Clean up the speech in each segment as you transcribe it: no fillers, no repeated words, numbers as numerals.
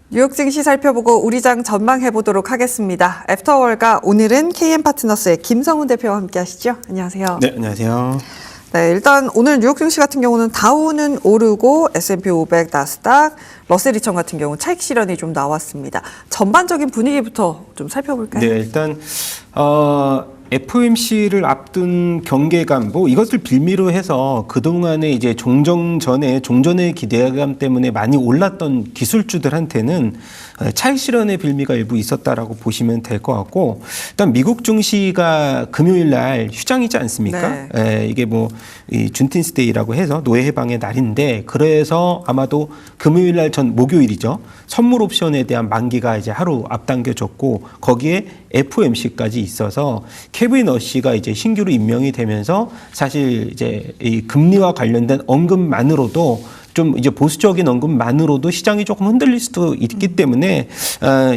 뉴욕 증시 살펴보고 우리장 전망해 보도록 하겠습니다. 애프터월과 오늘은 KM파트너스의 김성훈 대표와 함께 하시죠. 안녕하세요. 네, 안녕하세요. 네, 일단 오늘 뉴욕 증시 같은 경우는 다우는 오르고 S&P 500, 나스닥, 러셀 2000 같은 경우 차익 실현이 좀 나왔습니다. 전반적인 분위기부터 좀 살펴볼까요? 네, 일단 FOMC를 앞둔 경계감, 이것을 빌미로 해서 그동안에 이제 종전의 기대감 때문에 많이 올랐던 기술주들한테는 차익 실현의 빌미가 일부 있었다라고 보시면 될 것 같고, 일단 미국 증시가 금요일 날 휴장이지 않습니까? 네. 이게 이 준틴스데이라고 해서 노예 해방의 날인데, 그래서 아마도 금요일 날 목요일이죠. 선물 옵션에 대한 만기가 이제 하루 앞당겨졌고, 거기에 FOMC까지 있어서 케빈 어시가 이제 신규로 임명이 되면서 사실 이제 이 금리와 관련된 언급만으로도 좀 이제 보수적인 언급만으로도 시장이 조금 흔들릴 수도 있기 때문에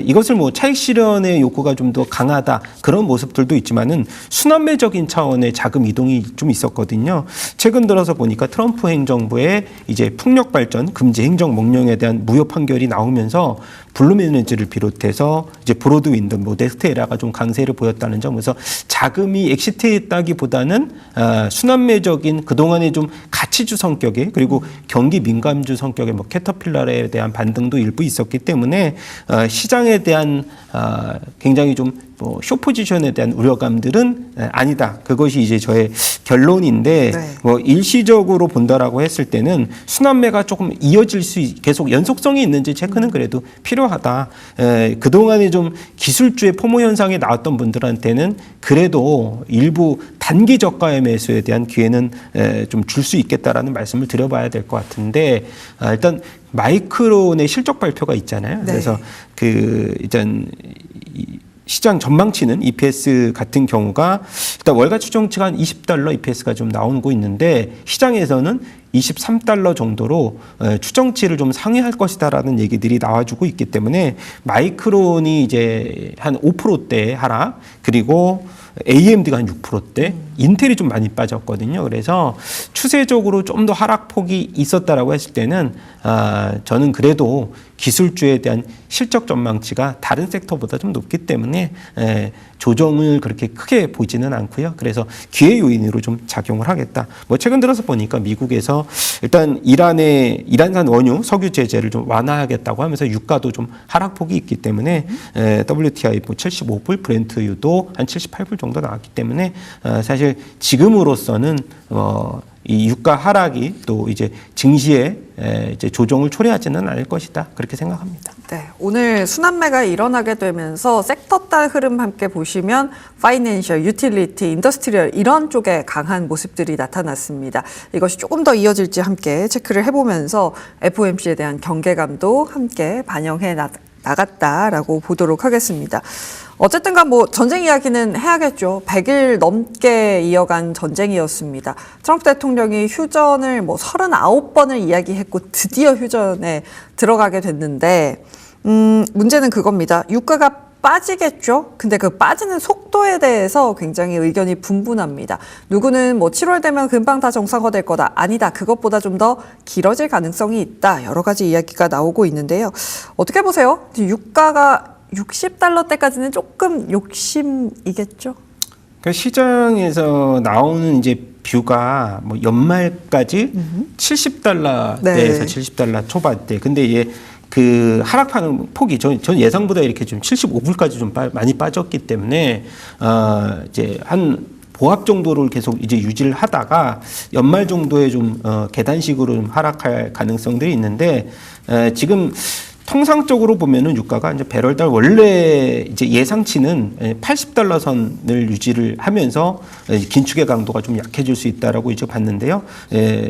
이것을 차익 실현의 욕구가 좀 더 강하다 그런 모습들도 있지만은 순환매적인 차원의 자금 이동이 좀 있었거든요. 최근 들어서 보니까 트럼프 행정부의 이제 풍력 발전 금지 행정 명령에 대한 무효 판결이 나오면서 블룸에너지를 비롯해서 이제 브로드윈드, 넥스트에라가 좀 강세를 보였다는 점에서 자금이 엑시트했다기보다는 순환매적인 그동안에 좀 가치주 성격의 그리고 경기 민감주 성격의 캐터필러에 대한 반등도 일부 있었기 때문에 시장에 대한 굉장히 좀 숏포지션에 대한 우려감들은 아니다. 그것이 이제 저의 결론인데 네. 일시적으로 본다라고 했을 때는 순환매가 조금 이어질 계속 연속성이 있는지 체크는 그래도 필요하다. 그동안에 좀 기술주의 포모 현상이 나왔던 분들한테는 그래도 일부 단기 저가의 매수에 대한 기회는 좀 줄 수 있겠다라는 말씀을 드려봐야 될 것 같은데, 일단 마이크론의 실적 발표가 있잖아요. 네. 그래서 일단 시장 전망치는 EPS 같은 경우가 일단 월가 추정치가 한 $20 EPS가 좀 나오고 있는데, 시장에서는 $23 정도로 추정치를 좀 상회할 것이다라는 얘기들이 나와주고 있기 때문에 마이크론이 이제 한 5%대 하락, 그리고 AMD가 한 6%대, 인텔이 좀 많이 빠졌거든요. 그래서 추세적으로 좀 더 하락폭이 있었다라고 했을 때는 저는 그래도 기술주에 대한 실적 전망치가 다른 섹터보다 좀 높기 때문에 조정을 그렇게 크게 보지는 않고요. 그래서 기회 요인으로 좀 작용을 하겠다. 최근 들어서 보니까 미국에서 일단 이란산 원유 석유 제재를 좀 완화하겠다고 하면서 유가도 좀 하락폭이 있기 때문에 WTI 75불, 브렌트유도 한 78불 정도 나왔기 때문에 사실 지금으로서는 이 유가 하락이 또 이제 증시에 이제 조정을 초래하지는 않을 것이다. 그렇게 생각합니다. 네, 오늘 순환매가 일어나게 되면서 섹터 따 흐름 함께 보시면 파이낸셜, 유틸리티, 인더스트리얼 이런 쪽에 강한 모습들이 나타났습니다. 이것이 조금 더 이어질지 함께 체크를 해보면서 FOMC에 대한 경계감도 함께 반영해 나갔다라고 보도록 하겠습니다. 어쨌든 간 전쟁 이야기는 해야겠죠. 100일 넘게 이어간 전쟁이었습니다. 트럼프 대통령이 휴전을 39번을 이야기했고 드디어 휴전에 들어가게 됐는데 문제는 그겁니다. 유가가 빠지겠죠. 근데 그 빠지는 속도에 대해서 굉장히 의견이 분분합니다. 누구는 7월 되면 금방 다 정상화될 거다. 아니다. 그것보다 좀 더 길어질 가능성이 있다. 여러 가지 이야기가 나오고 있는데요. 어떻게 보세요? 유가가 $60대까지는 조금 욕심이겠죠? 그러니까 시장에서 나오는 이제 뷰가 연말까지 $70대에서 네. $70 초반대. 근데 이게 그 하락하는 폭이 전 예상보다 이렇게 좀 75불까지 좀 많이 빠졌기 때문에 이제 한 보합 정도를 계속 이제 유지를 하다가 연말 정도에 좀 계단식으로 좀 하락할 가능성들이 있는데, 지금 통상적으로 보면은 유가가 이제 배럴당 원래 이제 예상치는 $80 선을 유지를 하면서 긴축의 강도가 좀 약해질 수 있다라고 이제 봤는데요.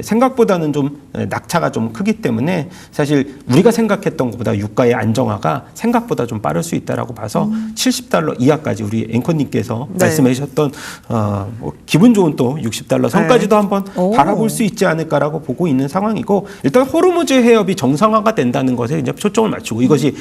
생각보다는 좀 낙차가 좀 크기 때문에 사실 우리가 생각했던 것보다 유가의 안정화가 생각보다 좀 빠를 수 있다라고 봐서 $70 이하까지 우리 앵커님께서 네. 말씀하셨던 기분 좋은 또 $60 선까지도 네. 한번 바라볼 수 있지 않을까라고 보고 있는 상황이고, 일단 호르무즈 해협이 정상화가 된다는 것에 이제 초점을 맞추고, 이것이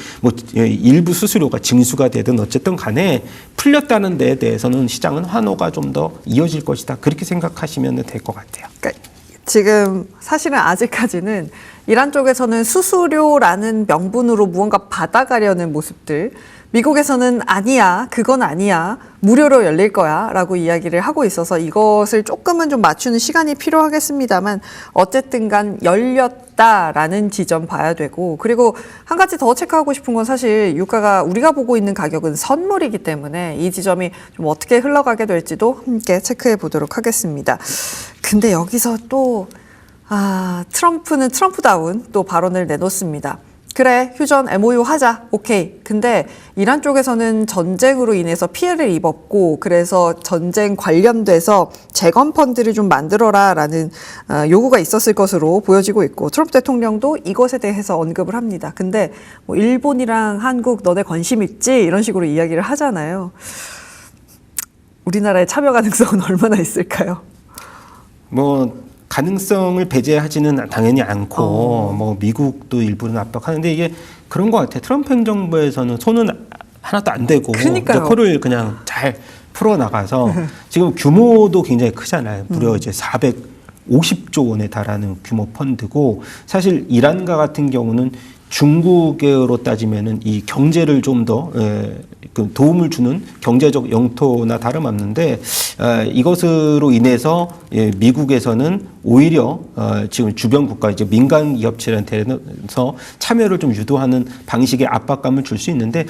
일부 수수료가 징수가 되든 어쨌든 간에 풀렸다는 데에 대해서는 시장은 환호가 좀 더 이어질 것이다. 그렇게 생각하시면 될 것 같아요. 그러니까 지금 사실은 아직까지는 이란 쪽에서는 수수료라는 명분으로 무언가 받아가려는 모습들, 미국에서는 아니야, 그건 아니야, 무료로 열릴 거야 라고 이야기를 하고 있어서 이것을 조금은 좀 맞추는 시간이 필요하겠습니다만 어쨌든 간 열렸다라는 지점 봐야 되고, 그리고 한 가지 더 체크하고 싶은 건 사실 유가가 우리가 보고 있는 가격은 선물이기 때문에 이 지점이 좀 어떻게 흘러가게 될지도 함께 체크해 보도록 하겠습니다. 근데 여기서 또 트럼프는 트럼프다운 또 발언을 내놓습니다. 그래, 휴전 MOU 하자. 오케이. 근데 이란 쪽에서는 전쟁으로 인해서 피해를 입었고 그래서 전쟁 관련돼서 재건 펀드를 좀 만들어라라는 요구가 있었을 것으로 보여지고 있고 트럼프 대통령도 이것에 대해서 언급을 합니다. 근데 뭐 일본이랑 한국 너네 관심 있지? 이런 식으로 이야기를 하잖아요. 우리나라의 참여 가능성은 얼마나 있을까요? 뭐 가능성을 배제하지는 당연히 않고 뭐 미국도 일부는 압박하는데 이게 그런 것 같아요. 트럼프 행정부에서는 손은 하나도 안 대고 이제 코를 그냥 잘 풀어 나가서 지금 규모도 굉장히 크잖아요. 무려 이제 450조 원에 달하는 규모 펀드고 사실 이란과 같은 경우는 중국으로 따지면은 이 경제를 좀 더 도움을 주는 경제적 영토나 다름없는데 이것으로 인해서 미국에서는 오히려 지금 주변 국가 이제 민간 기업체한테서 참여를 좀 유도하는 방식의 압박감을 줄 수 있는데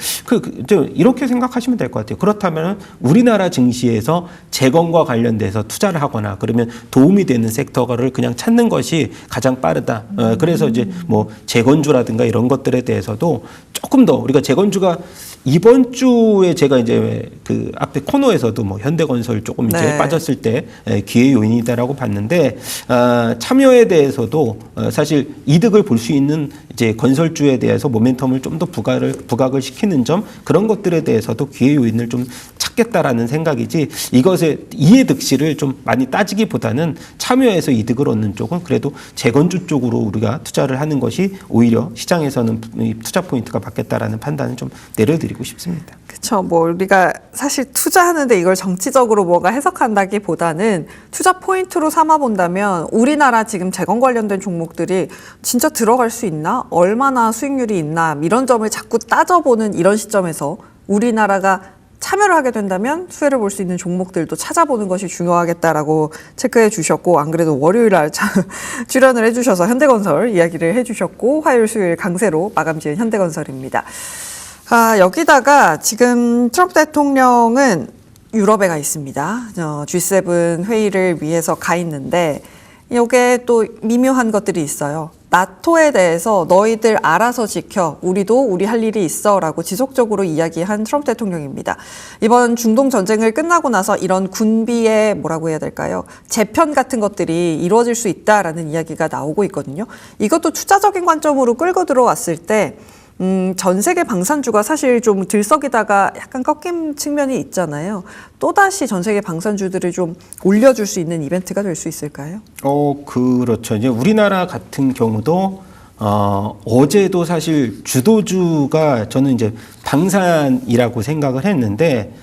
이렇게 생각하시면 될 것 같아요. 그렇다면 우리나라 증시에서 재건과 관련돼서 투자를 하거나 그러면 도움이 되는 섹터를 그냥 찾는 것이 가장 빠르다. 그래서 이제 뭐 재건주라든가 이런 것들에 대해서도 조금 더 우리가 재건주가 이번 주에 제가 이제 그 앞에 코너에서도 뭐 현대건설 조금 이제 빠졌을 때 기회 요인이다라고 봤는데 참여에 대해서도 사실 이득을 볼 수 있는 이제 건설주에 대해서 모멘텀을 좀 더 부각을 시키는 점 그런 것들에 대해서도 기회 요인을 좀 찾겠다라는 생각이지 이것의 이해득실을 좀 많이 따지기보다는 참여해서 이득을 얻는 쪽은 그래도 재건주 쪽으로 우리가 투자를 하는 것이 오히려 시장에서는 투자 포인트가 받겠다라는 판단을 좀 내려드리고 싶습니다. 그렇죠. 뭐 우리가 사실 투자하는데 이걸 정치적으로 뭐가 해석한다기보다는 투자 포인트로 삼아 본다면 우리나라 지금 재건 관련된 종목들이 진짜 들어갈 수 있나? 얼마나 수익률이 있나? 이런 점을 자꾸 따져보는 이런 시점에서 우리나라가 참여를 하게 된다면 수혜를 볼 수 있는 종목들도 찾아보는 것이 중요하겠다라고 체크해 주셨고, 안 그래도 월요일 날 출연을 해주셔서 현대건설 이야기를 해주셨고, 화요일 수요일 강세로 마감 지은 현대건설입니다. 여기다가 지금 트럼프 대통령은 유럽에 가 있습니다. G7 회의를 위해서 가 있는데 이게 또 미묘한 것들이 있어요. 나토에 대해서 너희들 알아서 지켜. 우리도 우리 할 일이 있어. 라고 지속적으로 이야기한 트럼프 대통령입니다. 이번 중동 전쟁을 끝나고 나서 이런 군비의 뭐라고 해야 될까요? 재편 같은 것들이 이루어질 수 있다라는 이야기가 나오고 있거든요. 이것도 투자적인 관점으로 끌고 들어왔을 때 전 세계 방산주가 사실 좀 들썩이다가 약간 꺾인 측면이 있잖아요. 또다시 전 세계 방산주들을 좀 올려줄 수 있는 이벤트가 될 수 있을까요? 그렇죠. 이제 우리나라 같은 경우도 어제도 사실 주도주가 저는 이제 방산이라고 생각을 했는데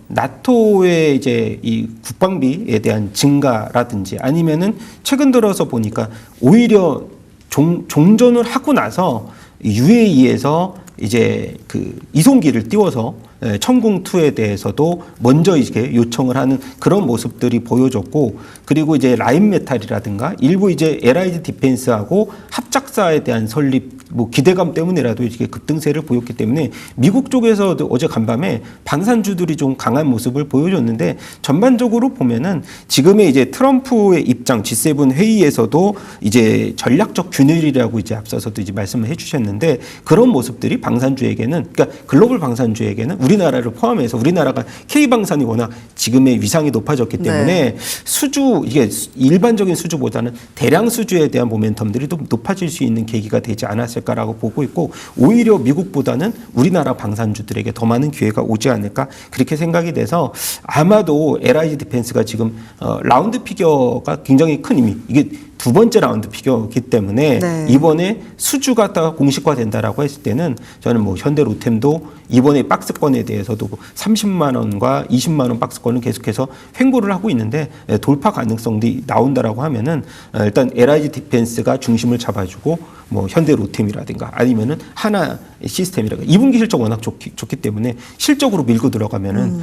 나토의 이제 이 국방비에 대한 증가라든지 아니면은 최근 들어서 보니까 오히려 종전을 하고 나서 UAE에서 이제 그 이송기를 띄워서 천궁2에 대해서도 먼저 이렇게 요청을 하는 그런 모습들이 보여졌고, 그리고 이제 라인메탈이라든가 일부 이제 LIG 디펜스하고 합작사에 대한 설립 뭐 기대감 때문에라도 이렇게 급등세를 보였기 때문에 미국 쪽에서도 어제 간밤에 방산주들이 좀 강한 모습을 보여줬는데, 전반적으로 보면은 지금의 이제 트럼프의 입장 G7 회의에서도 이제 전략적 균열이라고 이제 앞서서도 이제 말씀을 해주셨는데, 그런 모습들이 방산주에게는, 그러니까 글로벌 방산주에게는 우리나라를 포함해서 우리나라가 K방산이 워낙 지금의 위상이 높아졌기 때문에 수주, 이게 일반적인 수주보다는 대량 수주에 대한 모멘텀들이 좀 높아질 수 있는 계기가 되지 않았을까라고 보고 있고, 오히려 미국보다는 우리나라 방산주들에게 더 많은 기회가 오지 않을까 그렇게 생각이 돼서 아마도 LIG 디펜스가 지금 라운드 피겨가 굉장히 큰 의미, 이게 두 번째 라운드 피겨기 때문에 네. 이번에 수주가 다 공식화된다라고 했을 때는 저는 뭐 현대로템도 이번에 박스권에 대해서도 30만 원과 20만 원 박스권을 계속해서 횡보를 하고 있는데 돌파 가능성이 나온다라고 하면은 일단 LIG 디펜스가 중심을 잡아주고 뭐 현대로템이라든가 아니면은 하나 시스템이라든가 2분기 실적 워낙 좋기 때문에 실적으로 밀고 들어가면은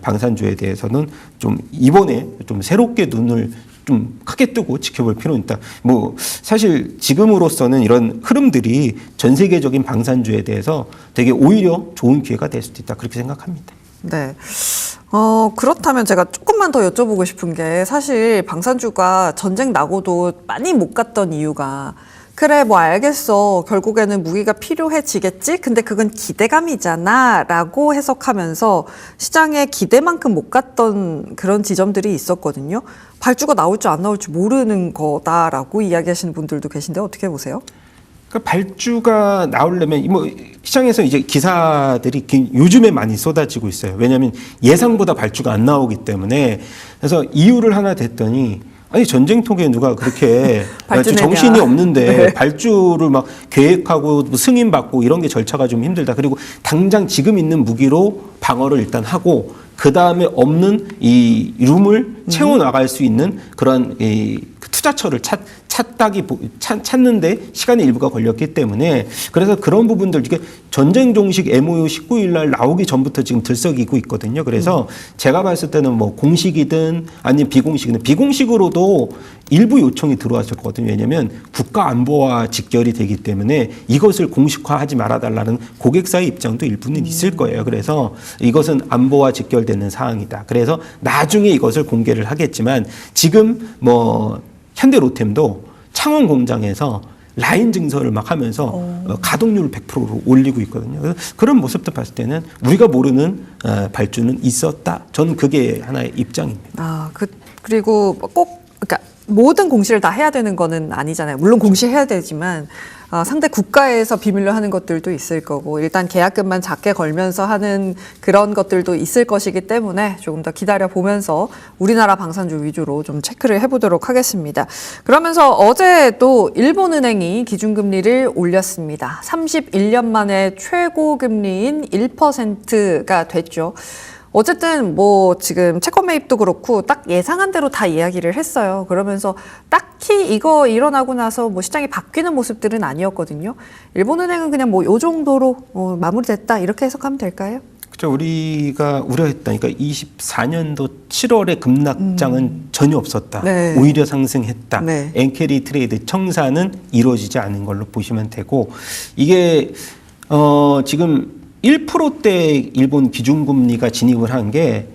방산주에 대해서는 좀 이번에 좀 새롭게 눈을 좀 크게 뜨고 지켜볼 필요는 있다. 뭐 사실 지금으로서는 이런 흐름들이 전 세계적인 방산주에 대해서 되게 오히려 좋은 기회가 될 수도 있다. 그렇게 생각합니다. 네. 그렇다면 제가 조금만 더 여쭤보고 싶은 게 사실 방산주가 전쟁 나고도 많이 못 갔던 이유가 그래, 뭐 알겠어. 결국에는 무기가 필요해지겠지? 근데 그건 기대감이잖아. 라고 해석하면서 시장의 기대만큼 못 갔던 그런 지점들이 있었거든요. 발주가 나올지 안 나올지 모르는 거다라고 이야기하시는 분들도 계신데 어떻게 보세요? 그러니까 발주가 나오려면 뭐 시장에서 이제 기사들이 요즘에 많이 쏟아지고 있어요. 왜냐하면 예상보다 발주가 안 나오기 때문에. 그래서 이유를 하나 댔더니 아니 전쟁통에 누가 그렇게 정신이 없는데 네. 발주를 막 계획하고 승인받고 이런 게 절차가 좀 힘들다. 그리고 당장 지금 있는 무기로 방어를 일단 하고 그 다음에 없는 이 룸을 채워 나갈 수 있는 그런 이 투자처를 찾는데 시간의 일부가 걸렸기 때문에 그래서 그런 부분들 이게 전쟁 종식 MOU 19일 날 나오기 전부터 지금 들썩이고 있거든요. 그래서 제가 봤을 때는 뭐 공식이든 아니면 비공식이든 비공식으로도 일부 요청이 들어왔었거든요. 왜냐하면 국가 안보와 직결이 되기 때문에 이것을 공식화하지 말아달라는 고객사의 입장도 일부는 있을 거예요. 그래서 이것은 안보와 직결되는 사항이다. 그래서 나중에 이것을 공개를 하겠지만 지금 뭐 현대로템도 창원 공장에서 라인 증설을 막 하면서 가동률을 100%로 올리고 있거든요. 그래서 그런 모습도 봤을 때는 우리가 모르는 발주는 있었다. 저는 그게 하나의 입장입니다. 그리고 꼭 그러니까 모든 공시를 다 해야 되는 거는 아니잖아요. 물론 공시해야 되지만 상대 국가에서 비밀로 하는 것들도 있을 거고 일단 계약금만 작게 걸면서 하는 그런 것들도 있을 것이기 때문에 조금 더 기다려 보면서 우리나라 방산주 위주로 좀 체크를 해보도록 하겠습니다. 그러면서 어제 또 일본은행이 기준금리를 올렸습니다. 31년 만에 최고 금리인 1%가 됐죠. 어쨌든 뭐 지금 채권 매입도 그렇고 딱 예상한 대로 다 이야기를 했어요. 그러면서 딱히 이거 일어나고 나서 뭐 시장이 바뀌는 모습들은 아니었거든요. 일본은행은 그냥 뭐 요 정도로 마무리됐다 이렇게 해석하면 될까요? 그렇죠. 우리가 우려했다. 그러니까 24년도 7월에 급락장은 전혀 없었다. 네. 오히려 상승했다. 네. 엔캐리 트레이드 청산은 이루어지지 않은 걸로 보시면 되고 이게 지금 1%대 일본 기준금리가 진입을 한 게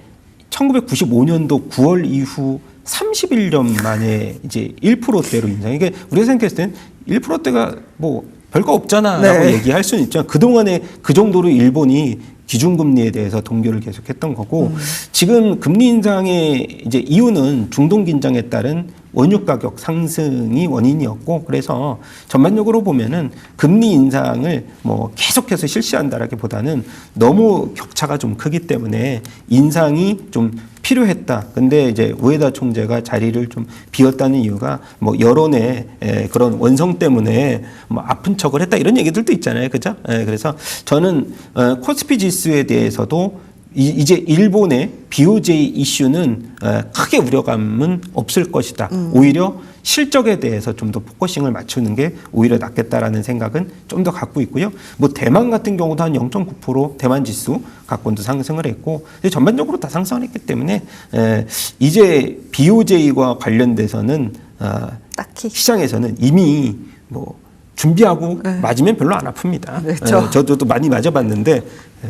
1995년도 9월 이후 31년 만에 이제 1%대로 인상. 이게 우리가 생각했을 때는 1%대가 뭐 별거 없잖아라고 네. 얘기할 수는 있지만 그동안에 그 정도로 일본이 기준금리에 대해서 동결을 계속했던 거고 지금 금리 인상의 이제 이유는 중동 긴장에 따른 원유 가격 상승이 원인이었고 그래서 전반적으로 보면은 금리 인상을 뭐 계속해서 실시한다라기보다는 너무 격차가 좀 크기 때문에 인상이 좀 필요했다. 근데 이제 우에다 총재가 자리를 좀 비웠다는 이유가 뭐 여론의 그런 원성 때문에 뭐 아픈 척을 했다 이런 얘기들도 있잖아요. 그죠? 그래서 저는 코스피 지수에 대해서도 이제 일본의 BOJ 이슈는 크게 우려감은 없을 것이다. 오히려 실적에 대해서 좀 더 포커싱을 맞추는 게 오히려 낫겠다라는 생각은 좀 더 갖고 있고요. 뭐 대만 같은 경우도 한 0.9% 대만 지수 갖고도 상승을 했고 전반적으로 다 상승을 했기 때문에 이제 BOJ와 관련돼서는 딱히 시장에서는 이미 뭐 준비하고 네. 맞으면 별로 안 아픕니다. 그렇죠. 저도 많이 맞아봤는데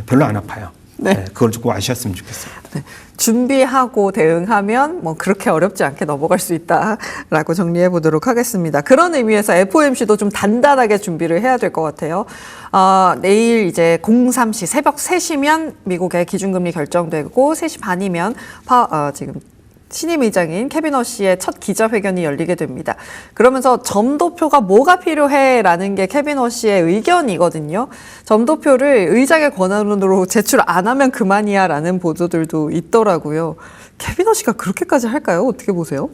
별로 안 아파요. 네. 그걸 조금 아셨으면 좋겠어요. 네. 준비하고 대응하면 뭐 그렇게 어렵지 않게 넘어갈 수 있다라고 정리해 보도록 하겠습니다. 그런 의미에서 FOMC도 좀 단단하게 준비를 해야 될 것 같아요. 내일 이제 03시 새벽 3시면 미국의 기준금리 결정되고 3시 반이면 지금 신임 의장인 케빈 허시의 첫 기자회견이 열리게 됩니다. 그러면서 점도표가 뭐가 필요해라는 게 케빈 허시의 의견이거든요. 점도표를 의장의 권한으로 제출 안 하면 그만이야라는 보도들도 있더라고요. 케빈 허시가 그렇게까지 할까요? 어떻게 보세요?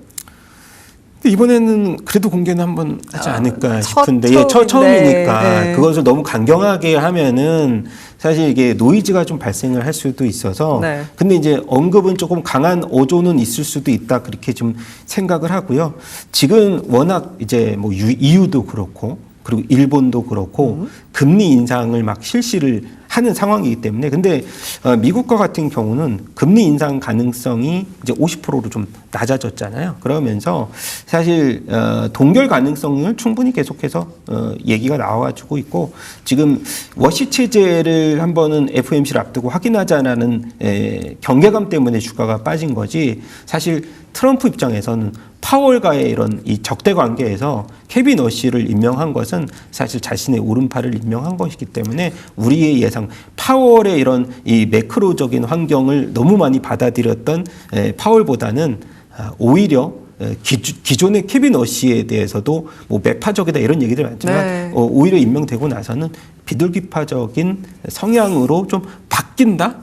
이번에는 그래도 공개는 한번 하지 않을까 싶은데 처음인데, 처음이니까 네. 그것을 너무 강경하게 하면은 사실 이게 노이즈가 좀 발생을 할 수도 있어서 네. 근데 이제 언급은 조금 강한 어조는 있을 수도 있다 그렇게 좀 생각을 하고요. 지금 워낙 이제 뭐 EU도 그렇고 그리고 일본도 그렇고 금리 인상을 막 실시를 하는 상황이기 때문에 근데 미국과 같은 경우는 금리 인상 가능성이 이제 50%로 좀 낮아졌잖아요. 그러면서 사실 동결 가능성을 충분히 계속해서 얘기가 나와가지고 있고 지금 워시 체제를 한번은 FOMC를 앞두고 확인하자라는 경계감 때문에 주가가 빠진 거지 사실 트럼프 입장에서는 파월과의 이런 이 적대 관계에서 케빈 어시를 임명한 것은 사실 자신의 오른팔을 임명한 것이기 때문에 우리의 예상 파월의 이런 이 매크로적인 환경을 너무 많이 받아들였던 파월보다는 오히려 기존의 케빈 어시에 대해서도 뭐 매파적이다 이런 얘기들 많지만 네. 오히려 임명되고 나서는 비둘기파적인 성향으로 좀 바뀐다.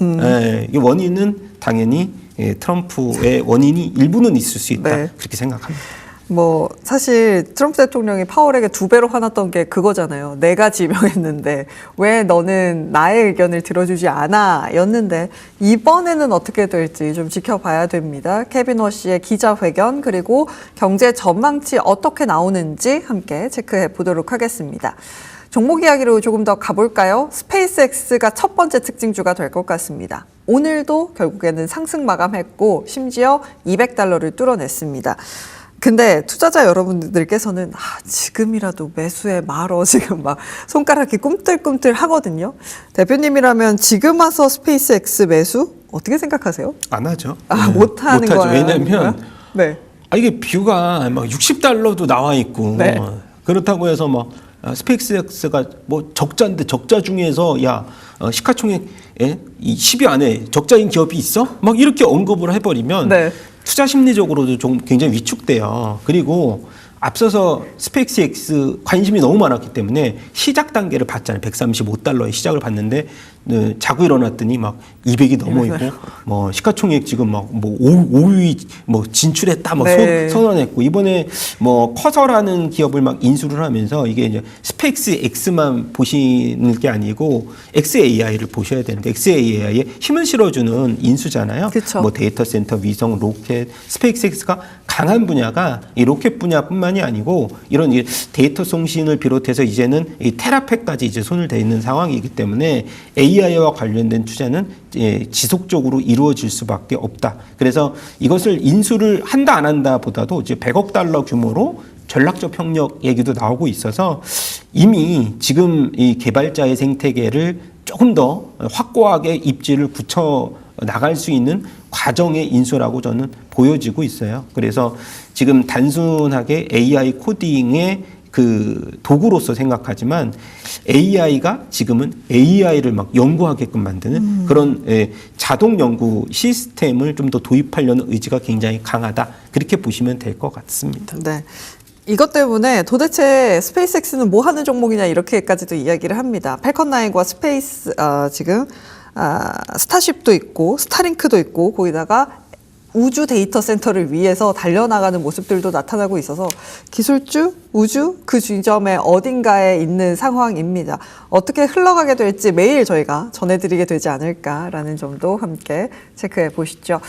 이 원인은 당연히 트럼프의 원인이 일부는 있을 수 있다. 네. 그렇게 생각합니다. 뭐 사실 트럼프 대통령이 파월에게 2배로 화났던 게 그거잖아요. 내가 지명했는데 왜 너는 나의 의견을 들어주지 않아 였는데 이번에는 어떻게 될지 좀 지켜봐야 됩니다. 케빈 워시의 기자회견 그리고 경제 전망치 어떻게 나오는지 함께 체크해 보도록 하겠습니다. 종목 이야기로 조금 더 가볼까요? 스페이스X가 첫 번째 특징주가 될 것 같습니다. 오늘도 결국에는 상승 마감했고 심지어 $200를 뚫어냈습니다. 근데 투자자 여러분들께서는 지금이라도 매수해 말어 지금 막 손가락이 꿈틀꿈틀 하거든요. 대표님이라면 지금 와서 스페이스X 매수 어떻게 생각하세요? 안 하죠. 못하는 못하죠. 거예요. 왜냐하면 네. 이게 뷰가 막 $60도 나와 있고 네. 그렇다고 해서 막 스페이스X가 뭐 적자인데 적자 중에서 시가총액 이 10위 안에 적자인 기업이 있어? 막 이렇게 언급을 해버리면 네. 투자 심리적으로도 좀 굉장히 위축돼요. 그리고 앞서서 스페이스X 관심이 너무 많았기 때문에 시작 단계를 봤잖아요. $135에 시작을 봤는데 자고 일어났더니 막 200이 넘어 있고 뭐 시가총액 지금 막 뭐 5위 뭐 진출했다 막 네. 선언했고 이번에 뭐 커서라는 기업을 막 인수를 하면서 이게 이제 스페이스X만 보시는 게 아니고 XAI를 보셔야 되는데 XAI에 힘을 실어주는 인수잖아요. 그쵸. 뭐 데이터 센터, 위성, 로켓, 스페이스X가 강한 분야가 이 로켓 분야뿐만이 아니고 이런 데이터 송신을 비롯해서 이제는 이 테라팩까지 이제 손을 대 있는 상황이기 때문에 AI와 관련된 투자는 지속적으로 이루어질 수밖에 없다. 그래서 이것을 인수를 한다 안 한다 보다도 이제 $100억 규모로 전략적 협력 얘기도 나오고 있어서 이미 지금 이 개발자의 생태계를 조금 더 확고하게 입지를 굳혀 나갈 수 있는 과정의 인수라고 저는 보여지고 있어요. 그래서 지금 단순하게 AI 코딩의 그 도구로서 생각하지만 AI가 지금은 AI를 막 연구하게끔 만드는 그런 자동 연구 시스템을 좀 더 도입하려는 의지가 굉장히 강하다. 그렇게 보시면 될 것 같습니다. 네. 이것 때문에 도대체 스페이스X는 뭐 하는 종목이냐 이렇게까지도 이야기를 합니다. 팔컨9과 스페이스 지금 스타쉽도 있고 스타링크도 있고 거기다가 우주 데이터 센터를 위해서 달려나가는 모습들도 나타나고 있어서 기술주, 우주 그 지점의 어딘가에 있는 상황입니다. 어떻게 흘러가게 될지 매일 저희가 전해드리게 되지 않을까라는 점도 함께 체크해 보시죠.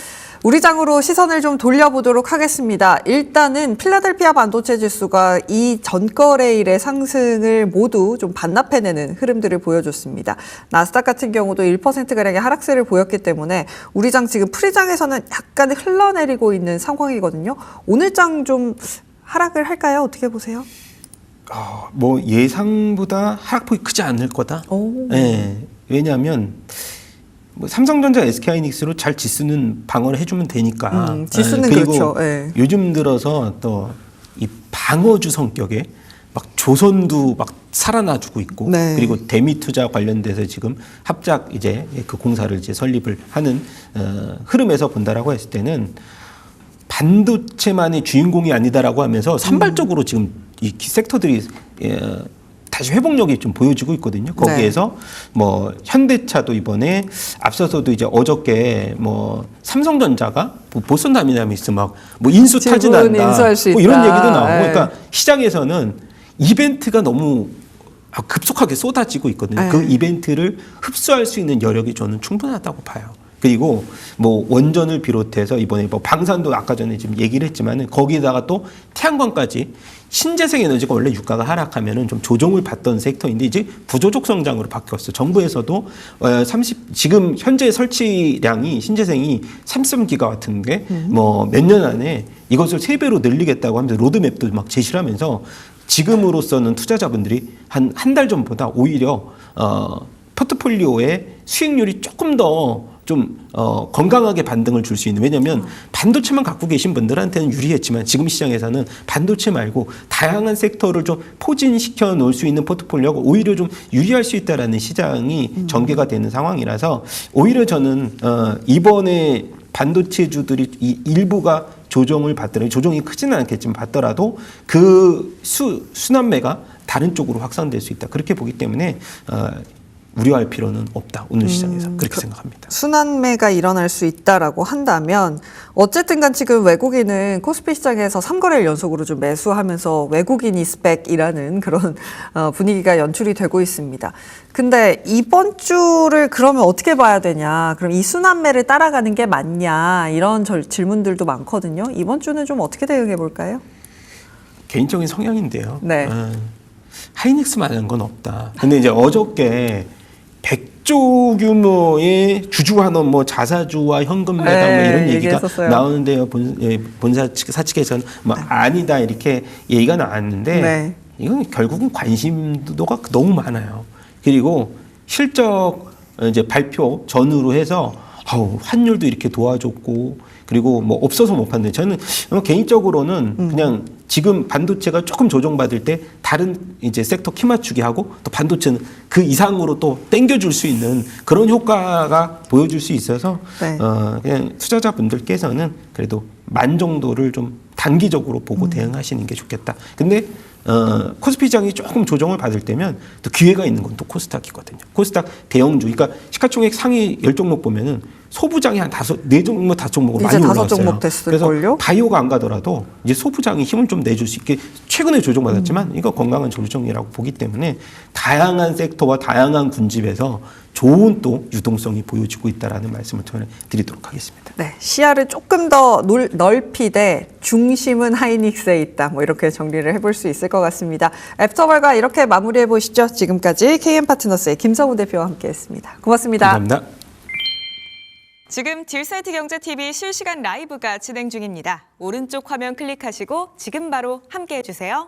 우리 장으로 시선을 좀 돌려보도록 하겠습니다. 일단은 필라델피아 반도체 지수가 이 전거래일의 상승을 모두 좀 반납해내는 흐름들을 보여줬습니다. 나스닥 같은 경우도 1%가량의 하락세를 보였기 때문에 우리 장 지금 프리장에서는 약간 흘러내리고 있는 상황이거든요. 오늘 장 좀 하락을 할까요? 어떻게 보세요? 뭐 예상보다 하락폭이 크지 않을 거다. 네, 왜냐하면 뭐 삼성전자, SK하이닉스로 잘 지수는 방어를 해주면 되니까. 지수는 그리고 그렇죠. 네. 요즘 들어서 또 이 방어주 성격의 막 조선도 막 살아나주고 있고, 네. 그리고 대미 투자 관련돼서 지금 합작 이제 그 공사를 이제 설립을 하는 흐름에서 본다라고 했을 때는 반도체만의 주인공이 아니다라고 하면서 산발적으로 지금 이 섹터들이 다시 회복력이 좀 보여지고 있거든요. 거기에서 뭐 현대차도 이번에 앞서서도 이제 어저께 뭐 삼성전자가 뭐 보선 다이나믹스 막 뭐 인수 타진한다 인수할 수 뭐 이런 있다. 얘기도 나오고 네. 그러니까 시장에서는 이벤트가 너무 급속하게 쏟아지고 있거든요. 네. 그 이벤트를 흡수할 수 있는 여력이 저는 충분하다고 봐요. 그리고 뭐 원전을 비롯해서 이번에 뭐 방산도 아까 전에 지금 얘기를 했지만은 거기다가 또 태양광까지 신재생 에너지가 원래 유가가 하락하면은 좀 조정을 받던 섹터인데 이제 부조적 성장으로 바뀌었어. 정부에서도 지금 현재 설치량이 신재생이 33기가와트인데 뭐 몇 년 안에 이것을 3배로 늘리겠다고 하면서 로드맵도 막 제시를 하면서 지금으로서는 투자자분들이 한 달 전보다 오히려 포트폴리오의 수익률이 조금 더 좀 건강하게 반등을 줄 수 있는, 왜냐하면 반도체만 갖고 계신 분들한테는 유리했지만 지금 시장에서는 반도체 말고 다양한 섹터를 좀 포진시켜 놓을 수 있는 포트폴리오가 오히려 좀 유리할 수 있다라는 시장이 전개가 되는 상황이라서 오히려 저는 이번에 반도체주들이 일부가 조정을 받더라도, 조정이 크지는 않겠지만 받더라도 그 순환매가 다른 쪽으로 확산될 수 있다, 그렇게 보기 때문에 우려할 필요는 없다, 오늘 시장에서 그렇게 생각합니다. 순환매가 일어날 수 있다라고 한다면 어쨌든 간 지금 외국인은 코스피 시장에서 3거래일 연속으로 좀 매수하면서 외국인이 스펙이라는 그런 분위기가 연출이 되고 있습니다. 근데 이번 주를 그러면 어떻게 봐야 되냐, 그럼 이 순환매를 따라가는 게 맞냐, 이런 질문들도 많거든요. 이번 주는 좀 어떻게 대응해 볼까요? 개인적인 성향인데요. 네. 하이닉스만한 건 없다. 근데 이제 어저께 100조 규모의 주주환원, 뭐 자사주와 현금 매각 뭐 이런 얘기가 얘기했었어요. 나오는데요. 본사 사측에서는 뭐 아니다 이렇게 얘기가 나왔는데 네. 이건 결국은 관심도가 너무 많아요. 그리고 실적 이제 발표 전후로 해서 환율도 이렇게 도와줬고, 그리고 뭐 없어서 못 봤는데 저는 개인적으로는 그냥 지금 반도체가 조금 조정받을 때 다른 이제 섹터 키 맞추기 하고 또 반도체는 그 이상으로 또 땡겨줄 수 있는 그런 효과가 보여줄 수 있어서 네. 그냥 투자자분들께서는 그래도 만 정도를 좀 단기적으로 보고 대응하시는 게 좋겠다. 근데 코스피 시장이 조금 조정을 받을 때면 또 기회가 있는 건 또 코스닥이거든요. 코스닥 대형주, 그러니까 시가총액 상위 10종목 보면은 소부장이 한 4종목, 5종목으로 이제 많이 5 올라왔어요. 종목 됐을걸요? 그래서 바이오가 안 가더라도 이제 소부장이 힘을 좀 내줄 수 있게 최근에 조정받았지만 이거 건강한 조정이라고 보기 때문에 다양한 섹터와 다양한 군집에서 좋은 또 유동성이 보여지고 있다라는 말씀을 드리도록 하겠습니다. 네, 시야를 조금 더 넓히되 중심은 하이닉스에 있다, 뭐 이렇게 정리를 해볼 수 있을 것 같습니다. 애프터벌과 이렇게 마무리해 보시죠. 지금까지 KM파트너스의 김성우 대표와 함께했습니다. 고맙습니다. 감사합니다. 지금 딜사이트 경제TV 실시간 라이브가 진행 중입니다. 오른쪽 화면 클릭하시고 지금 바로 함께해 주세요.